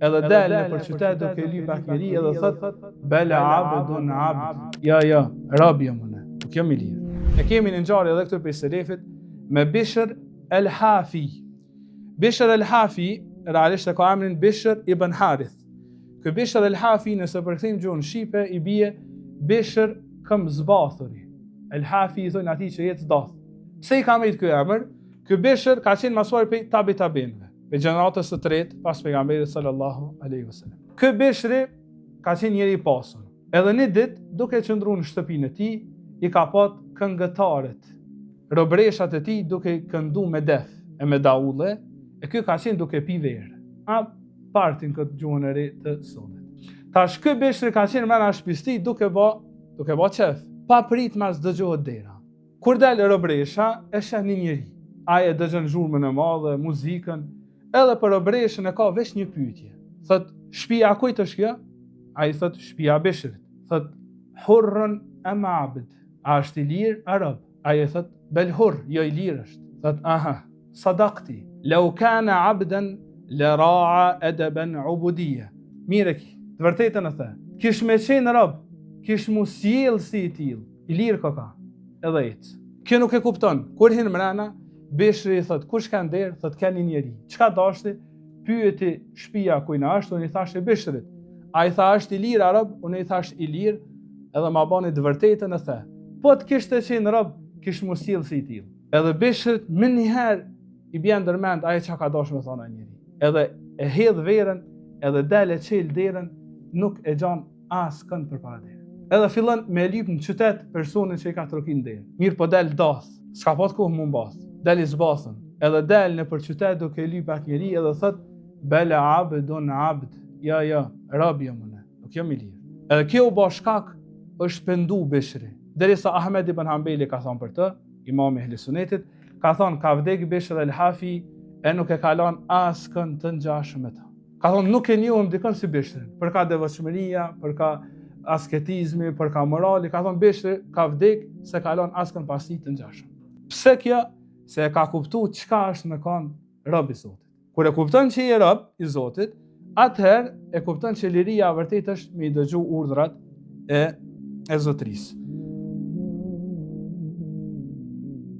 edhe del në për qytet duke lyp pak njeri edhe thot bela abdun abd. Ja, rab jam unë, nuk jam i lirë. E kemi në ngjarje edhe këtu për selefit me Bishr el-Hafi. Bishr el-Hafi realisht e ka emrin Bishr ibn Harith. Ky Bishr el-Hafi nëse përkthejmë gjuhën shqipe i bie Bishr këm zbathuri. El-Hafi i thonë atij që jetë zdath. Pse i ka marrë ky emër? Ky Bishr ka qenë mësuar për tabi'inëve, për gjeneratës së tretë pas pejgamberit sallallahu alaihi wasallam. Ky Bishri ka qenë njeri i pasur. Edhe një ditë, duke qëndruar në shtëpinë e tij, i ka pat këngëtarët, robreshat e tij duke këndu me def e me daulle, e ky ka qenë duke pi verë. Partin këtë gjuhën e re të sotit. Tash ky Bishri ka qenë mëna shpisti duke bë qef, pa prit mas dëgjohet dera. Kur dalë robresha, e sheh një njeri. Ai e dëgjon zhurmën e madhe, muzikën, edhe për robreshën e ka veç një pyetje. Thot, shtëpia kujt është kjo? Ai thot, shtëpia e Bishrit. Thot, hurrun am abd. A është i lirë a rob? Ai thot, bel hurr, jo i lirë është. Thot, aha, sadaqti. Law kana abdan la ra'a adaban ubudiyya. Mire ki, të vërtetën e the. Kish me qenë rob, kish mu sjell si i tillë. I lirë ka. Edhe ec. Kjo nuk e kupton. Kur hin mrena, Bishri thot, kush ka nder? Thot, ka një njeri. Çka dashti? Pyeti shtëpia ku na është, unë i thash Bishrit. Ai tha është i lirë rob, unë i thash i lirë, edhe ma bani të vërtetën e the. Po të kishte qenë rob, kish mu sjell si i tillë. Edhe Bishrit më njëherë i bjen ndërmend ai çka ka dashur me thonë ai njeri. Edhe e hedh verën, edhe del e çel derën, nuk e gjan askënd përpara derës. Edhe fillon me lyp në qytet personin që i ka trokin derën. Mirë po del dath, s'ka pas kohë më mbath. Del i zbathën, edhe del në për qytet duke lyp pak njeri edhe thot bela abdun abd. Ja, rab jam unë, nuk jam i lirë. Edhe kjo u bë shkak është pendu Bishri. Derisa Ahmed ibn Hanbali ka thënë për të, imam i Ehli Sunnetit, ka thënë ka vdek Bishr el-Hafi e nuk e ka lënë askën të ngjashëm me ta. Ka thënë nuk e njohëm dikën si Bishrin, për ka devotshmëria, për ka asketizmi, për ka morali, ka thënë Bishri ka vdek se ka lënë askën pasi të ngjashëm. Pse kjo? Se e ka kuptuar çka është në kan rob i Zotit. Kur e kupton që je rob i Zotit, atëherë e kupton që liria vërtet është me i dëgju urdhrat e zotërisë.